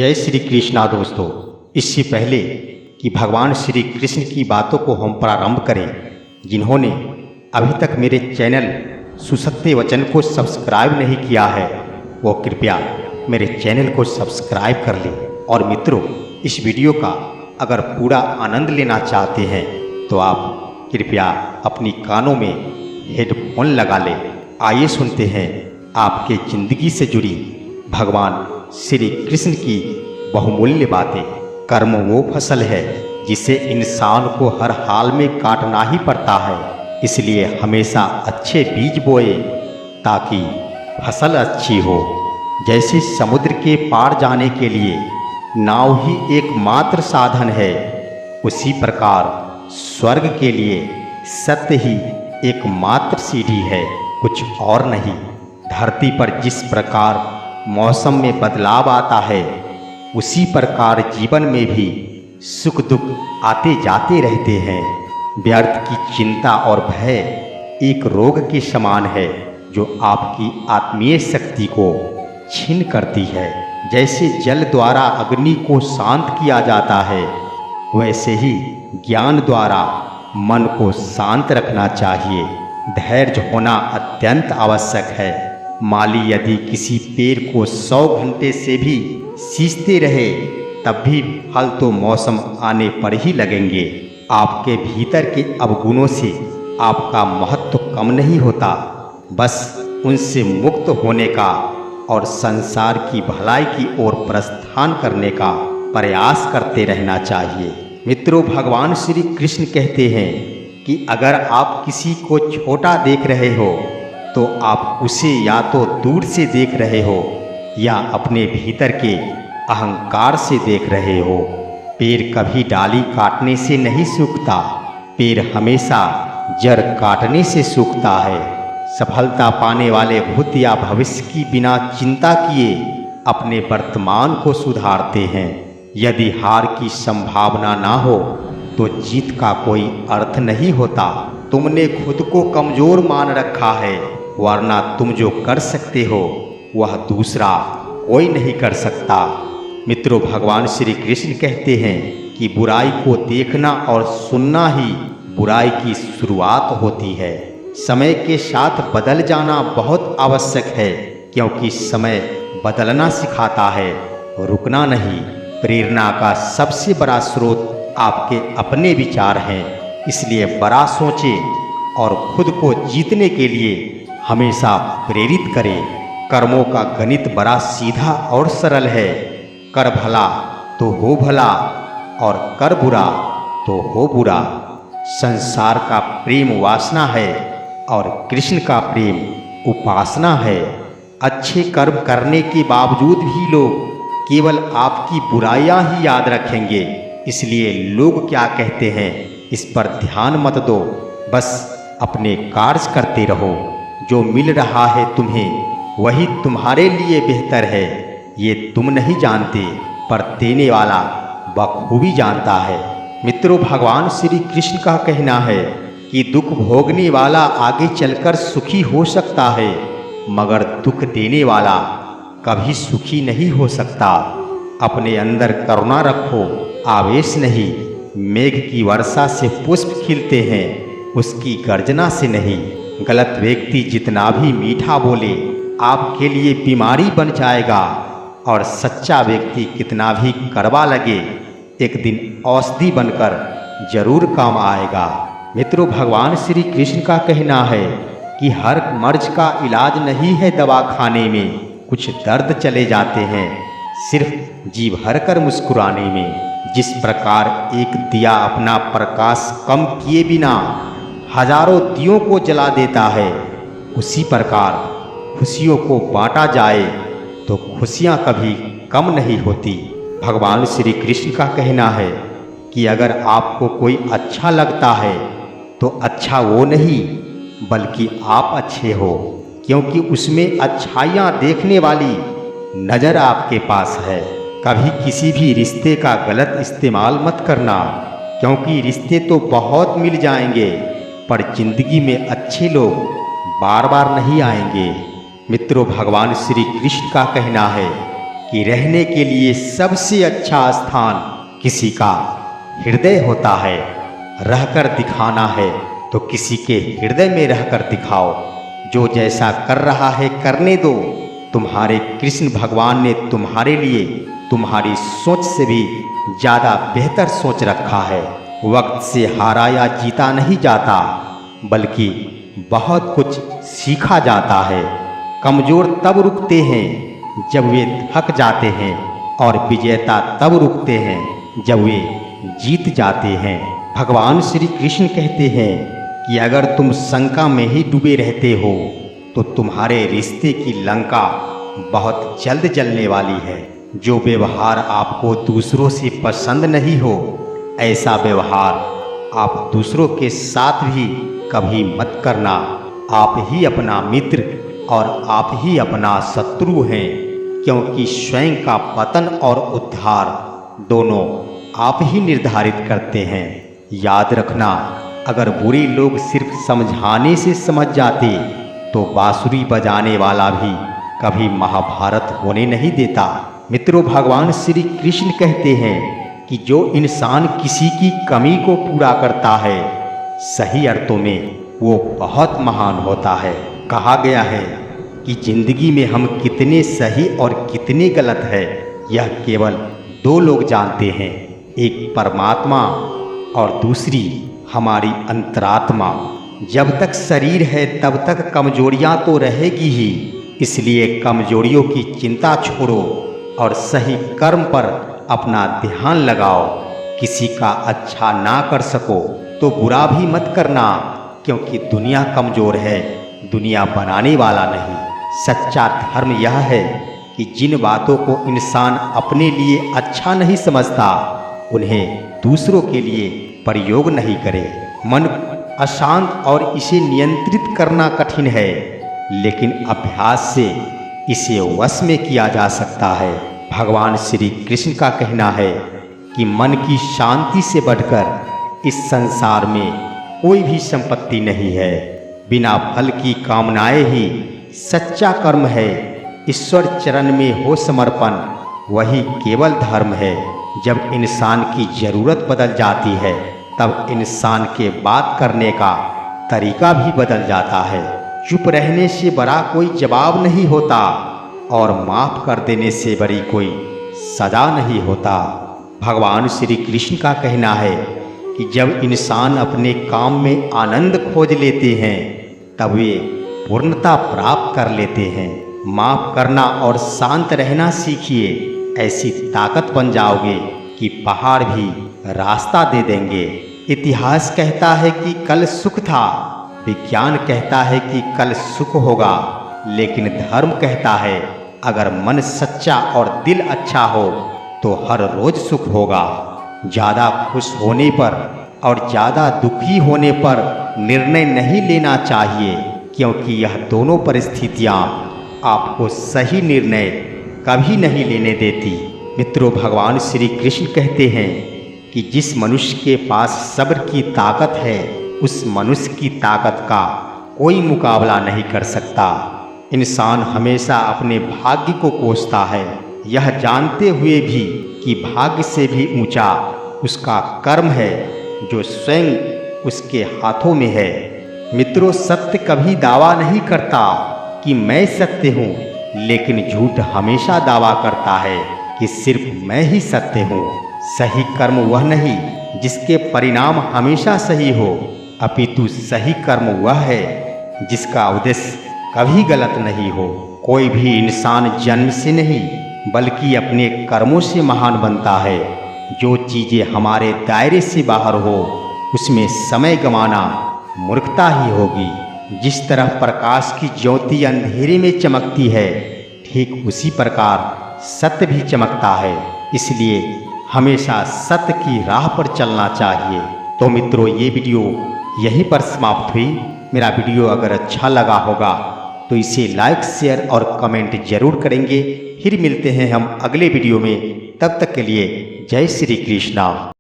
जय श्री कृष्णा दोस्तों। इससे पहले कि भगवान श्री कृष्ण की बातों को हम प्रारंभ करें, जिन्होंने अभी तक मेरे चैनल सुसत्य वचन को सब्सक्राइब नहीं किया है वो कृपया मेरे चैनल को सब्सक्राइब कर लें। और मित्रों, इस वीडियो का अगर पूरा आनंद लेना चाहते हैं तो आप कृपया अपनी कानों में हेडफोन लगा लें। आइए सुनते हैं आपके ज़िंदगी से जुड़ी भगवान श्री कृष्ण की बहुमूल्य बातें। कर्म वो फसल है जिसे इंसान को हर हाल में काटना ही पड़ता है, इसलिए हमेशा अच्छे बीज बोए ताकि फसल अच्छी हो। जैसे समुद्र के पार जाने के लिए नाव ही एकमात्र साधन है, उसी प्रकार स्वर्ग के लिए सत्य ही एकमात्र सीढ़ी है, कुछ और नहीं। धरती पर जिस प्रकार मौसम में बदलाव आता है, उसी प्रकार जीवन में भी सुख दुख आते जाते रहते हैं। व्यर्थ की चिंता और भय एक रोग के समान है जो आपकी आत्मीय शक्ति को छीन करती है। जैसे जल द्वारा अग्नि को शांत किया जाता है, वैसे ही ज्ञान द्वारा मन को शांत रखना चाहिए। धैर्य होना अत्यंत आवश्यक है। माली यदि किसी पेड़ को 100 घंटे से भी सींचते रहे, तब भी फल तो मौसम आने पर ही लगेंगे। आपके भीतर के अवगुणों से आपका महत्व कम नहीं होता, बस उनसे मुक्त होने का और संसार की भलाई की ओर प्रस्थान करने का प्रयास करते रहना चाहिए। मित्रों, भगवान श्री कृष्ण कहते हैं कि अगर आप किसी को छोटा देख रहे हो तो आप उसे या तो दूर से देख रहे हो या अपने भीतर के अहंकार से देख रहे हो। पेड़ कभी डाली काटने से नहीं सूखता, पेड़ हमेशा जड़ काटने से सूखता है। सफलता पाने वाले भूत या भविष्य की बिना चिंता किए अपने वर्तमान को सुधारते हैं। यदि हार की संभावना ना हो तो जीत का कोई अर्थ नहीं होता। तुमने खुद को कमजोर मान रखा है, वरना तुम जो कर सकते हो वह दूसरा कोई नहीं कर सकता। मित्रों, भगवान श्री कृष्ण कहते हैं कि बुराई को देखना और सुनना ही बुराई की शुरुआत होती है। समय के साथ बदल जाना बहुत आवश्यक है, क्योंकि समय बदलना सिखाता है, रुकना नहीं। प्रेरणा का सबसे बड़ा स्रोत आपके अपने विचार हैं, इसलिए बड़ा सोचें और खुद को जीतने के लिए हमेशा प्रेरित करें। कर्मों का गणित बड़ा सीधा और सरल है। कर भला तो हो भला और कर बुरा तो हो बुरा। संसार का प्रेम वासना है और कृष्ण का प्रेम उपासना है। अच्छे कर्म करने के बावजूद भी लोग केवल आपकी बुराइयां ही याद रखेंगे, इसलिए लोग क्या कहते हैं इस पर ध्यान मत दो, बस अपने कार्य करते रहो। जो मिल रहा है तुम्हें वही तुम्हारे लिए बेहतर है, ये तुम नहीं जानते, पर देने वाला बखूबी जानता है। मित्रों, भगवान श्री कृष्ण का कहना है कि दुख भोगने वाला आगे चलकर सुखी हो सकता है, मगर दुख देने वाला कभी सुखी नहीं हो सकता। अपने अंदर करुणा रखो, आवेश नहीं। मेघ की वर्षा से पुष्प खिलते हैं, उसकी गर्जना से नहीं। गलत व्यक्ति जितना भी मीठा बोले आपके लिए बीमारी बन जाएगा, और सच्चा व्यक्ति कितना भी कड़वा लगे एक दिन औषधि बनकर जरूर काम आएगा। मित्रों, भगवान श्री कृष्ण का कहना है कि हर मर्ज का इलाज नहीं है दवा खाने में। कुछ दर्द चले जाते हैं सिर्फ जी भर कर मुस्कुराने में। जिस प्रकार एक दिया अपना प्रकाश कम किए बिना हजारों दियों को जला देता है, उसी प्रकार खुशियों को बांटा जाए तो खुशियां कभी कम नहीं होती। भगवान श्री कृष्ण का कहना है कि अगर आपको कोई अच्छा लगता है तो अच्छा वो नहीं बल्कि आप अच्छे हो, क्योंकि उसमें अच्छाइयाँ देखने वाली नज़र आपके पास है। कभी किसी भी रिश्ते का गलत इस्तेमाल मत करना, क्योंकि रिश्ते तो बहुत मिल जाएंगे पर जिंदगी में अच्छे लोग बार बार नहीं आएंगे। मित्रों, भगवान श्री कृष्ण का कहना है कि रहने के लिए सबसे अच्छा स्थान किसी का हृदय होता है। रहकर दिखाना है तो किसी के हृदय में रहकर दिखाओ। जो जैसा कर रहा है करने दो। तुम्हारे कृष्ण भगवान ने तुम्हारे लिए तुम्हारी सोच से भी ज़्यादा बेहतर सोच रखा है। वक्त से हारा या जीता नहीं जाता, बल्कि बहुत कुछ सीखा जाता है। कमज़ोर तब रुकते हैं जब वे थक जाते हैं, और विजेता तब रुकते हैं जब वे जीत जाते हैं। भगवान श्री कृष्ण कहते हैं कि अगर तुम शंका में ही डूबे रहते हो तो तुम्हारे रिश्ते की लंका बहुत जल्द जलने वाली है। जो व्यवहार आपको दूसरों से पसंद नहीं हो, ऐसा व्यवहार आप दूसरों के साथ भी कभी मत करना। आप ही अपना मित्र और आप ही अपना शत्रु हैं, क्योंकि स्वयं का पतन और उद्धार दोनों आप ही निर्धारित करते हैं। याद रखना, अगर बुरे लोग सिर्फ समझाने से समझ जाते तो बांसुरी बजाने वाला भी कभी महाभारत होने नहीं देता। मित्रों, भगवान श्री कृष्ण कहते हैं कि जो इंसान किसी की कमी को पूरा करता है, सही अर्थों में वो बहुत महान होता है। कहा गया है कि जिंदगी में हम कितने सही और कितने गलत है, यह केवल दो लोग जानते हैं, एक परमात्मा और दूसरी हमारी अंतरात्मा। जब तक शरीर है तब तक कमजोरियां तो रहेगी ही, इसलिए कमजोरियों की चिंता छोड़ो और सही कर्म पर अपना ध्यान लगाओ। किसी का अच्छा ना कर सको तो बुरा भी मत करना, क्योंकि दुनिया कमज़ोर है, दुनिया बनाने वाला नहीं। सच्चा धर्म यह है कि जिन बातों को इंसान अपने लिए अच्छा नहीं समझता, उन्हें दूसरों के लिए प्रयोग नहीं करे। मन अशांत और इसे नियंत्रित करना कठिन है, लेकिन अभ्यास से इसे वश में किया जा सकता है। भगवान श्री कृष्ण का कहना है कि मन की शांति से बढ़कर इस संसार में कोई भी संपत्ति नहीं है। बिना फल की कामनाएं ही सच्चा कर्म है। ईश्वर चरण में हो समर्पण, वही केवल धर्म है। जब इंसान की ज़रूरत बदल जाती है, तब इंसान के बात करने का तरीका भी बदल जाता है। चुप रहने से बड़ा कोई जवाब नहीं होता, और माफ़ कर देने से बड़ी कोई सज़ा नहीं होता। भगवान श्री कृष्ण का कहना है कि जब इंसान अपने काम में आनंद खोज लेते हैं, तब वे पूर्णता प्राप्त कर लेते हैं। माफ़ करना और शांत रहना सीखिए, ऐसी ताकत बन जाओगे कि पहाड़ भी रास्ता दे देंगे। इतिहास कहता है कि कल सुख था, विज्ञान कहता है कि कल सुख होगा, लेकिन धर्म कहता है अगर मन सच्चा और दिल अच्छा हो तो हर रोज सुख होगा। ज़्यादा खुश होने पर और ज़्यादा दुखी होने पर निर्णय नहीं लेना चाहिए, क्योंकि यह दोनों परिस्थितियाँ आपको सही निर्णय कभी नहीं लेने देती। मित्रों, भगवान श्री कृष्ण कहते हैं कि जिस मनुष्य के पास सब्र की ताकत है, उस मनुष्य की ताकत का कोई मुकाबला नहीं कर सकता। इंसान हमेशा अपने भाग्य को कोसता है, यह जानते हुए भी कि भाग्य से भी ऊंचा उसका कर्म है जो स्वयं उसके हाथों में है। मित्रों, सत्य कभी दावा नहीं करता कि मैं सत्य हूँ, लेकिन झूठ हमेशा दावा करता है कि सिर्फ मैं ही सत्य हूँ। सही कर्म वह नहीं जिसके परिणाम हमेशा सही हो, अपितु सही कर्म वह है जिसका उद्देश्य कभी गलत नहीं हो। कोई भी इंसान जन्म से नहीं बल्कि अपने कर्मों से महान बनता है। जो चीज़ें हमारे दायरे से बाहर हो, उसमें समय गंवाना मूर्खता ही होगी। जिस तरह प्रकाश की ज्योति अंधेरे में चमकती है, ठीक उसी प्रकार सत्य भी चमकता है। इसलिए हमेशा सत्य की राह पर चलना चाहिए। तो मित्रों, ये वीडियो यहीं पर समाप्त हुई। मेरा वीडियो अगर अच्छा लगा होगा तो इसे लाइक, शेयर और कमेंट जरूर करेंगे। फिर मिलते हैं हम अगले वीडियो में। तब तक के लिए जय श्री कृष्णा।